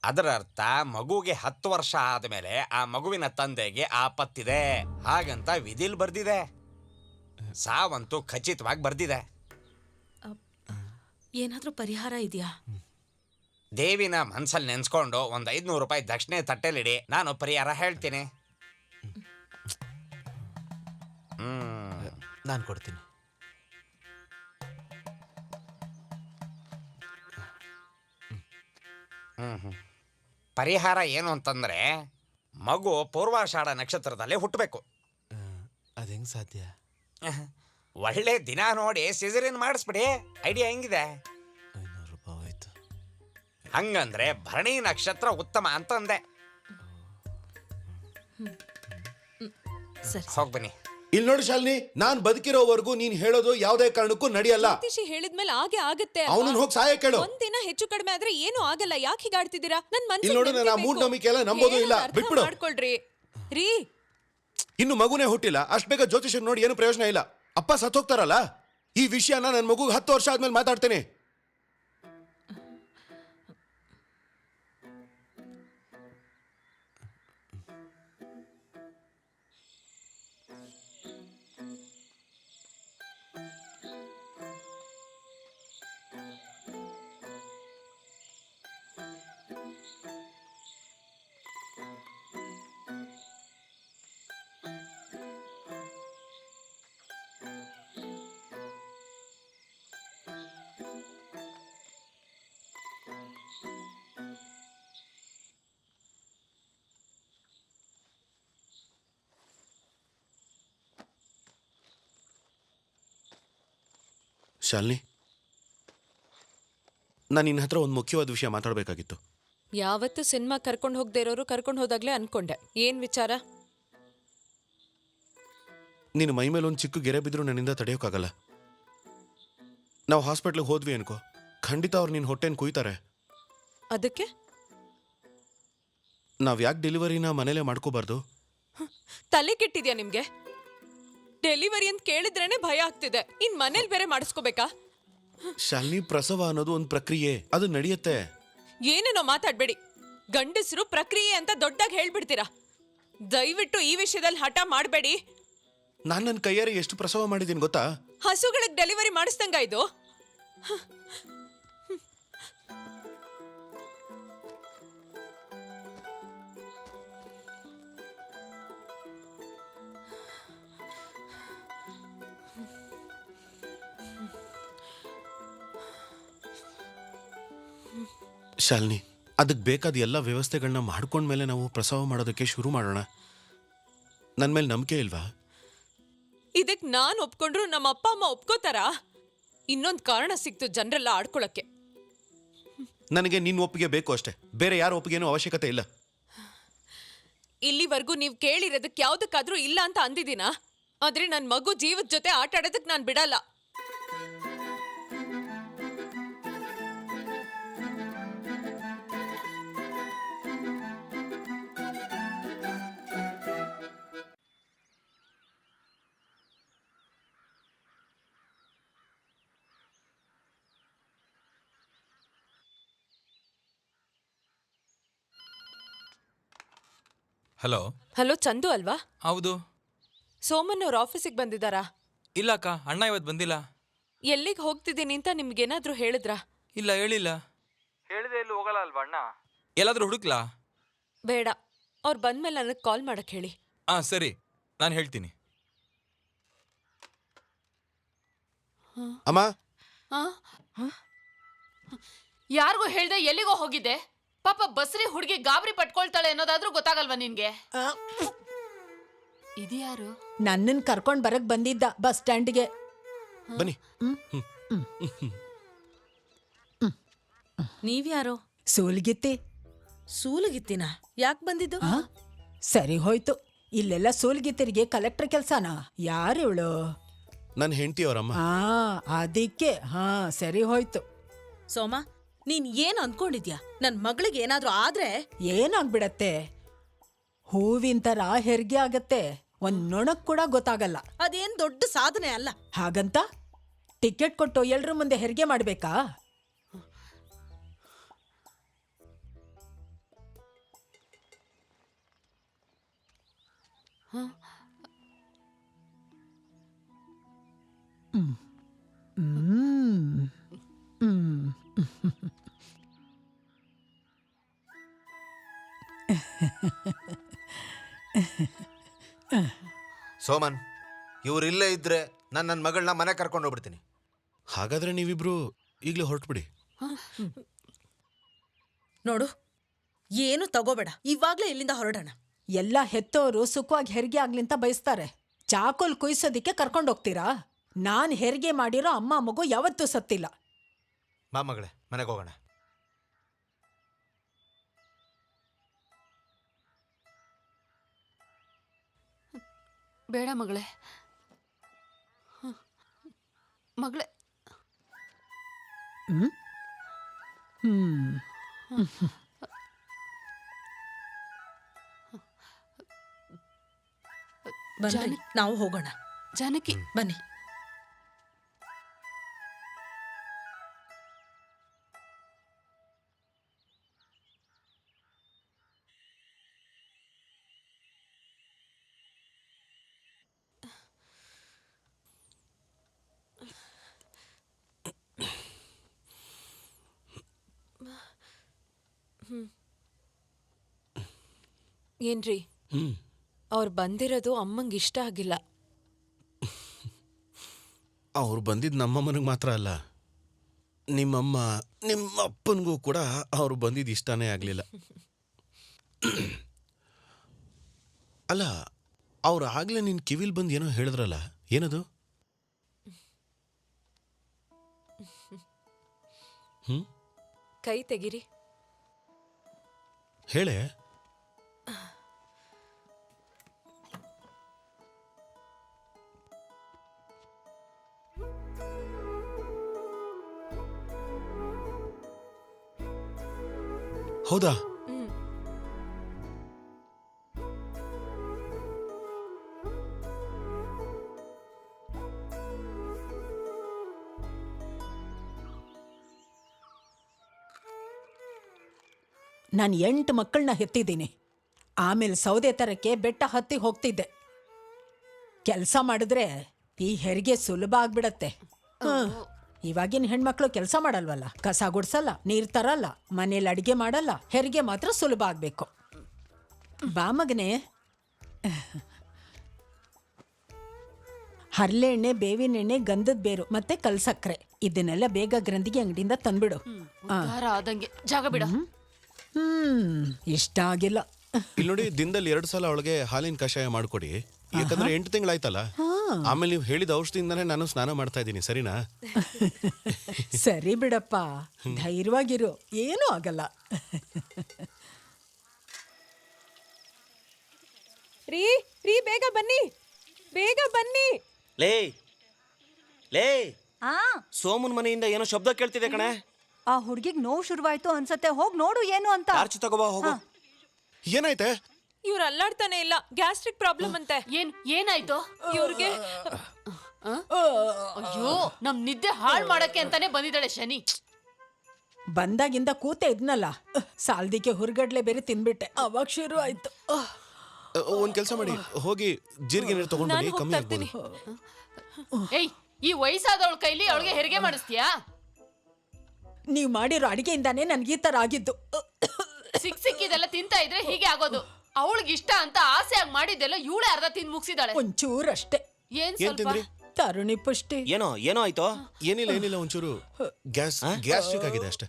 ಅದರ ಅರ್ಥ ಮಗುಗೆ 10 ವರ್ಷ ಆದ್ಮೇಲೆ ಆ ಮಗುವಿನ ತಂದೆಗೆ ಆಪತ್ತಿದೆ ಹಾಗಂತ ವಿಧಿಲ್ ಬರ್ದಿದೆ. ಸಾವಂತೂ ಖಚಿತವಾಗಿ ಬರ್ದಿದೆ. ಏನಾದ್ರೂ ಪರಿಹಾರ ಇದೆಯಾ? ದೇವಿನ ಮನ್ಸಲ್ಲಿ ನೆನ್ಸ್ಕೊಂಡು ಒಂದು 500 ರೂಪಾಯಿ ದಕ್ಷಿಣೆ ತಟ್ಟೆಲಿಡಿ, ನಾನು ಪರಿಹಾರ ಹೇಳ್ತೀನಿ. ನಾನು ಕೊಡ್ತೀನಿ. ಪರಿಹಾರ ಏನು ಅಂತಂದ್ರೆ ಮಗು ಪೂರ್ವಾಷಾಢ ನಕ್ಷತ್ರದಲ್ಲಿ ಹುಟ್ಟಬೇಕು. ಅದು ಹೆಂಗ್ ಸಾಧ್ಯ? ಒಳ್ಳೆ ದಿನ ನೋಡಿ ಸಿಸರಿನ್ ಮಾಡಿಸ್ಬಿಡಿ. ಐಡಿಯಾ ಹೆಂಗಿದೆ? 500 ರೂಪಾಯಿ ಆಯ್ತು. ಹಂಗಂದ್ರೆ ಭರಣಿ ನಕ್ಷತ್ರ ಉತ್ತಮ ಅಂತಂದೆ. ಸರಿ, ಹೋಗ್ಬನ್ನಿ. ಇಲ್ಲಿ ನೋಡಿ ಶಾಲಿನಿ, ನಾನ್ ಬದುಕಿರೋವರೆಗೂ ನೀನ್ ಹೇಳೋದು ಯಾವ್ದೇ ಕಾರಣಕ್ಕೂ ನಡೆಯಲ್ಲ. ಜ್ಯೋತಿಷಿ ಹೇಳಿದ್ಮೇಲೆ ಹಾಗೆ ಆಗತ್ತೆ. ಅವನನ್ನ ಹೋಗಿ ಸಹಾಯ ಕೇಳು. ಒಂದಿನ ಹೆಚ್ಚು ಕಡಿಮೆ ಆದ್ರೆ ಏನು ಆಗಲ್ಲ. ಯಾಕೆ ಹೀಗಾಡ್ತಿದ್ದೀರಾ? ನನ್ ಇಲ್ಲಿ ನೋಡು, ನನ್ನ ಮೂಢನಂಬಿಕೆ ಎಲ್ಲ ನಂಬೋದು ಇಲ್ಲ, ಬಿಟ್ಬಿಡು. ಮಾಡ್ಕೊಳ್ರಿ ರೀ. ಇನ್ನು ಮಗುನೇ ಹುಟ್ಟಿಲ್ಲ, ಅಷ್ಟ್ ಬೇಗ ಜ್ಯೋತಿಷ್ ನೋಡಿ ಏನು ಪ್ರಯೋಜನ ಇಲ್ಲ. ಅಪ್ಪ ಸತ್ತೋಗ್ತಾರಲ್ಲ. ಈ ವಿಷಯನ ನನ್ನ ಮಗುಗೆ 10 ವರ್ಷ ಆದ್ಮೇಲೆ ಮಾತಾಡ್ತೇನೆ. ಶಾಲಿನಿ, ನಾನು ನಿನ್ನ ಹತ್ರ ಒಂದು ಮುಖ್ಯವಾದ ವಿಷಯ ಮಾತಾಡಬೇಕಾಗಿತ್ತು. ಯಾವತ್ತು ಸಿನಿಮಾ ಕರ್ಕೊಂಡು ಹೋಗದೆ ಇರೋರು ಕರ್ಕೊಂಡು ಹೋದಾಗ್ಲೇ ಅನ್ಕೊಂಡೆ. ಏನ್ ವಿಚಾರ? ನಿನ್ನ ಮೈ ಮೇಲೆ ಒಂದು ಚಿಕ್ಕ ಗೆರೆ ಬಿದ್ದರೂ ನನ್ನಿಂದ ತಡೆಯೋಕ್ಕಾಗಲ್ಲ. ನಾವು ಹಾಸ್ಪಿಟ್ಲಿಗೆ ಹೋದ್ವಿ ಅನ್ಕೋ, ಖಂಡಿತ ಅವ್ರು ನಿನ್ನ ಹೊಟ್ಟೆನ ಕುಯ್ತಾರೆ. ಅದಕ್ಕೆ ನಾವು ಯಾಕೆ ಡೆಲಿವರಿನ ಮನೇಲೆ ಮಾಡ್ಕೋಬಾರ್ದು? ತಲೆ ಕೆಟ್ಟಿದ್ಯಾ ನಿಮ್ಗೆ? ಡೆಲಿವರಿ ಅಂತ ಕೇಳಿದ್ರೇನೆ ಭಯ ಆಗ್ತಿದೆ, ಇನ್ ಮನೇಲಿ ಬೇರೆ ಮಾಡಿಸ್ಕೋಬೇಕಾ? ಶಾಲಿನಿ, ಪ್ರಸವ ಅನ್ನೋದು ಒಂದು ಪ್ರಕ್ರಿಯೆ, ಅದು ನಡೆಯುತ್ತೆ. ಏನೇನೋ ಮಾತಾಡ್ಬೇಡಿ. ಗಂಡಸರು ಪ್ರಕ್ರಿಯೆ ಅಂತ ದೊಡ್ಡಾಗಿ ಹೇಳ್ಬಿಡ್ತೀರಾ. ದಯವಿಟ್ಟು ಈ ವಿಷಯದಲ್ಲಿ ಹಠ ಮಾಡಬೇಡಿ. ನಾನು ನನ್ನ ಕೈಯಾರೆ ಎಷ್ಟು ಪ್ರಸವ ಮಾಡಿದ್ದೀನಿ ಗೊತ್ತಾ? ಹಸುಗಳಿಗೆ ಡೆಲಿವರಿ ಮಾಡಿಸ್ದಂಗ ಇದು. ಶಾಲಿನಿ, ಅದಕ್ಕೆ ಬೇಕಾದ ಎಲ್ಲ ವ್ಯವಸ್ಥೆಗಳನ್ನ ಮಾಡ್ಕೊಂಡ್ಮೇಲೆ ನಾವು ಪ್ರಸವ ಮಾಡೋದಕ್ಕೆ ಶುರು ಮಾಡೋಣ. ನನ್ನ ಮೇಲೆ ನಂಬಿಕೆ ಇಲ್ವಾ? ಇದಕ್ ನಾನ್ ಒಪ್ಕೊಂಡ್ರು ನಮ್ಮ ಅಪ್ಪ ಅಮ್ಮ ಒಪ್ಕೋತಾರಾ? ಇನ್ನೊಂದು ಕಾರಣ ಸಿಕ್ತು ಜನರೆಲ್ಲ ಆಡ್ಕೊಳಕ್ಕೆ. ನನಗೆ ನಿನ್ನ ಒಪ್ಪಿಗೆ ಬೇಕು ಅಷ್ಟೇ, ಬೇರೆ ಯಾರ ಒಪ್ಪಿಗೆನೂ ಅವಶ್ಯಕತೆ ಇಲ್ಲ. ಇಲ್ಲಿವರೆಗೂ ನೀವು ಕೇಳಿರೋದಕ್ಕೆ ಯಾವ್ದಕ್ಕಾದ್ರೂ ಇಲ್ಲ ಅಂತ ಅಂದಿದ್ದೀನ? ಆದ್ರೆ ನನ್ ಮಗು ಜೀವದ ಜೊತೆ ಆಟ ಆಡೋದಕ್ ನಾನ್ ಬಿಡಲ್ಲ. ಹಲೋ ಹಲೋ, ಚಂದು ಅಲ್ವಾ? ಹೌದು. ಸೋಮನ್ ಅವ್ರ ಆಫೀಸಿಗೆ ಬಂದಿದ್ದಾರಾ? ಇಲ್ಲ ಅಕ್ಕ, ಅಣ್ಣ ಇವತ್ತು ಬಂದಿಲ್ಲ. ಎಲ್ಲಿಗೆ ಹೋಗ್ತಿದ್ದೀನಿ ಅಂತ ನಿಮ್ಗೇನಾದ್ರೂ ಹೇಳಿದ್ರಾ? ಇಲ್ಲ, ಹೇಳಿಲ್ಲ. ಹೇಳಿದೆ ಎಲ್ಲೂ ಹೋಗಲ್ಲ ಅಲ್ವಾ ಅಣ್ಣ? ಎಲ್ಲಾದ್ರೂ ಹುಡುಕ್ಲಾ? ಬೇಡ, ಅವ್ರು ಬಂದ್ಮೇಲೆ ನನಗೆ ಕಾಲ್ ಮಾಡಕ್ ಹೇಳಿ. ಸರಿ, ನಾನು ಹೇಳ್ತೀನಿ. ಅಮ್ಮ, ಯಾರಿಗೂ ಹೇಳ್ದೆ ಎಲ್ಲಿಗೋ ಹೋಗಿದ್ದೆ? ಪಾಪ ಬಸ್ರಿ ಹುಡುಗಿ ಗಾಬರಿ ಪಟ್ಕೊಳ್ತಾಳೆ ಅನ್ನೋದಾದ್ರೂ ಗೊತ್ತಾಗಲ್ವಾ ನಿನ್ಗೆ? ಇದ್ಯಾರು? ನನ್ನನ್ ಕರ್ಕೊಂಡ್ ಬರಕ್ ಬಂದಿದ್ದ ಬಸ್ ಸ್ಟ್ಯಾಂಡ್ಗೆ. ಬನ್ನಿ. ನೀವ್ಯಾರೋ? ಸೂಲ್ಗಿತ್ತಿ. ಸೂಲಗಿತ್ತಿನ ಯಾಕೆ ಬಂದಿದ್ದು? ಸರಿ ಹೋಯ್ತು. ಇಲ್ಲೆಲ್ಲ ಸೂಲ್ಗಿತ್ತಿರಿಗೆ ಕಲೆಕ್ಟರ್ ಕೆಲ್ಸನಾ? ಯಾರಿವಳು? ನನ್ನ ಹೆಂಡತಿ ಅವರಮ್ಮ. ಅದಕ್ಕೆ ಸರಿ ಹೋಯ್ತು. ಸೋಮ, ನೀನ್ ಏನ್ ಅಂದ್ಕೊಂಡಿದ್ಯಾ? ನನ್ ಮಗಳಿಗೆ ಏನಾದ್ರೂ ಆದ್ರೆ ಏನಾಗ್ಬಿಡತ್ತೆ? ಹೂವಿನ ತರ ಹೆರಿಗೆ ಆಗತ್ತೆ, ಒಂದ್ ನೊಣಕ್ ಕೂಡ ಗೊತ್ತಾಗಲ್ಲ. ಅದೇನ್ ದೊಡ್ಡ ಸಾಧನೆ ಅಲ್ಲ. ಹಾಗಂತ ಟಿಕೆಟ್ ಕೊಟ್ಟು ಎಲ್ರ ಮುಂದೆ ಹೆರಿಗೆ ಮಾಡ್ಬೇಕಾ? ಸೋಮನ್, ಇವ್ರು ಇಲ್ಲೇ ಇದ್ರೆ ನಾನು ನನ್ನ ಮಗಳನ್ನ ಮನೆ ಕರ್ಕೊಂಡು ಹೋಗ್ಬಿಡ್ತೀನಿ. ಹಾಗಾದ್ರೆ ನೀವಿಬ್ರು ಈಗಲೇ ಹೊರಟ್ಬಿಡಿ. ನೋಡು, ಏನು ತಗೋಬೇಡ, ಇವಾಗ್ಲೇ ಇಲ್ಲಿಂದ ಹೊರಡೋಣ. ಎಲ್ಲ ಹೆತ್ತೋರು ಸುಖವಾಗಿ ಹೆರಿಗೆ ಆಗ್ಲಿಂತ ಬಯಸ್ತಾರೆ. ಚಾಕೋಲ್ ಕುಯ್ಸೋದಿಕ್ಕೆ ಕರ್ಕೊಂಡೋಗ್ತೀರಾ? ನಾನ್ ಹೆರಿಗೆ ಮಾಡಿರೋ ಅಮ್ಮ ಮಗು ಯಾವತ್ತೂ ಸತ್ತಿಲ್ಲ. ಬಾ ಮಗಳೇ, ಮನೆಗೆ ಹೋಗೋಣ. ಬೇಡ ಮಗಳೇ. ಮಗಳೇ, ಬನ್ನಿ, ನಾವು ಹೋಗೋಣ. ಜಾನಕಿ, ಬನ್ನಿ. ಏನ್ರಿ, ಅವ್ರು ಬಂದಿರೋದು ಅಮ್ಮಂಗೆ ಇಷ್ಟ ಆಗಿಲ್ಲ. ಅವ್ರು ಬಂದಿದ್ದು ನಮ್ಮಮ್ಮನಿಗೆ ಮಾತ್ರ ಅಲ್ಲ, ನಿಮ್ಮಮ್ಮ ನಿಮ್ಮ ಅಪ್ಪನಿಗೂ ಕೂಡ ಅವ್ರು ಬಂದಿದ್ದು ಇಷ್ಟನೇ ಆಗಲಿಲ್ಲ. ಅಲ್ಲ, ಅವ್ರು ಆಗಲೇ ನಿನ್ನ ಕಿವಿಲ್ ಬಂದು ಏನೋ ಹೇಳಿದ್ರಲ್ಲ, ಏನದು? ಕೈ ತೆಗಿರಿ. ಹೇಳೆ. ಹೌದಾ? ನಾನು 8 ಮಕ್ಕಳನ್ನ ಹೆತ್ತಿದ್ದೀನಿ. ಆಮೇಲೆ ಸೌದೆ ತರಕ್ಕೆ ಬೆಟ್ಟ ಹತ್ತಿ ಹೋಗ್ತಿದ್ದೆ. ಕೆಲಸ ಮಾಡಿದ್ರೆ ಈ ಹೆರಿಗೆ ಸುಲಭ ಆಗ್ಬಿಡತ್ತೆ. ಇವಾಗಿನ ಹೆಣ್ಮಕ್ಳು ಕೆಲಸ ಮಾಡಲ್ವಲ್ಲ, ಕಸ ಗುಡ್ಸಲ್ಲ, ನೀರ್ ತರಲ್ಲ, ಮನೇಲಿ ಅಡಿಗೆ ಮಾಡಲ್ಲ. ಹೆರಿಗೆ ಮಾತ್ರ ಸುಲಭ ಆಗ್ಬೇಕು. ಬಾ ಮಗನೇ. ಹರಳೆಣ್ಣೆ, ಬೇವಿನ ಎಣ್ಣೆ, ಗಂಧದ ಬೇರು ಮತ್ತೆ ಕಲ್ಸಕ್ರೆ ಇದನ್ನೆಲ್ಲ ಬೇಗ ಗ್ರಂಥಿಗೆ ಅಂಗಡಿಯಿಂದ ತಂದ್ಬಿಡು. ಉದ್ಧಾರ ಆದಂಗೆ. ಜಾಗ ಬಿಡ. ಇಷ್ಟ ಆಗಿಲ್ಲ. ಇಲ್ಲಿ ನೋಡಿ, ದಿನದಲ್ಲಿ 2 ಸಲ ಅವಳಿಗೆ ಹಾಲಿನ ಕಷಾಯ ಮಾಡ್ಕೊಡಿ. ಯಾಕಂದ್ರೆ 8 ತಿಂಗಳಾಯ್ತಲ್ಲ. ಆಮೇಲೆ ನೀವು ಹೇಳಿದ ಔಷಧಿಯಿಂದಾನೇ ನಾನು ಸ್ನಾನ ಮಾಡ್ತಾ ಇದ್ದೀನಿ, ಸರಿನಾ? ಸರಿ ಬಿಡಪ್ಪ, ಧೈರ್ಯವಾಗಿರು, ಏನೂ ಆಗಲ್ಲ. ರೀ ರೀ, ಬೇಗ ಬನ್ನಿ, ಬೇಗ ಬನ್ನಿ. ಲೇ ಲೇ, ಸೋಮನ್ ಮನೆಯಿಂದ ಏನೋ ಶಬ್ದ ಕೇಳ್ತಿದೆ ಕಣೆ. ಆ ಹುಡ್ಗಿಗ್ ನೋವು ಶುರುವಾಯ್ತು ಅನ್ಸತ್ತೆ, ಹೋಗ್ ನೋಡು ಏನು ಅಂತ. ಟಾರ್ಚ್ ತಗೋಬಾ, ಹೋಗು. ಏನಾಯ್ತೆ? ಇವ್ರು ಅಲ್ಲಾಡ್ತಾನೆ ಇಲ್ಲ, ಗ್ಯಾಸ್ಟ್ರಿಕ್ ಪ್ರಾಬ್ಲಮ್ ಅಂತೆ. ಏನಾಯ್ತು ಇವ್ರಿಗೆ? ಅಯ್ಯೋ, ನಮ್ ನಿದ್ದೆ ಹಾಳ್ ಮಾಡಕ್ಕೆ ಅಂತಾನೆ ಬಂದಿದ್ದಾಳೆ ಶನಿ. ಬಂದಾಗಿಂದ ಕೂತೆ ಇದ್ನಲ್ಲ, ಸಾಲ್ದಿಕ್ಕೆ ಹುರ್ಗಡ್ಲೆ ಬೇರೆ ತಿನ್ಬಿಟ್ಟೆ, ಅವಾಗ ಶುರು ಆಯ್ತು. ಒಂದ್ ಕೆಲಸ ಮಾಡಿ, ಹೋಗಿ ಜೀರಿಗೆ ನೀರು ತಗೊಂಡು ಬನ್ನಿ, ಕಮ್ಮಿ ಆಗ್ಬೋದು. ಏಯ್, ಈ ವಯಸ್ಸಾದವಳ ಕೈಲಿ ಅವಳಿಗೆ ಹೆರಿಗೆ ಮಾಡಿಸ್ತೀಯಾ? ನೀವ್ ಮಾಡಿರೋ ಅಡಿಗೆಯಿಂದಾನೇ ನನ್ಗೆ ಈ ತರ ಆಗಿದ್ದು. ಸಿಕ್ಕಿದೆಲ್ಲ ತಿಂತಾ ಇದ್ರೆ ಹೀಗೆ ಆಗೋದು. ಅವಳಿಗೆ ಇಷ್ಟ ಅಂತ ಆಸೆಯಾಗಿ ಮಾಡಿದ್ದೆಲ್ಲ ಇವಳೇ ಅರ್ಧ ತಿಂದು ಮುಗಿಸಿದಾಳೆ. ಒಂಚೂರಷ್ಟೇ. ಏನ್ ಸ್ವಲ್ಪ ತರುಣಿ ಪುಷ್ಟಿ. ಏನೋ ಆಯ್ತು? ಏನಿಲ್ಲ, ಒಂಚೂರು ಗ್ಯಾಸ್ಟ್ರಿಕ್ ಆಗಿದೆ ಅಷ್ಟೇ.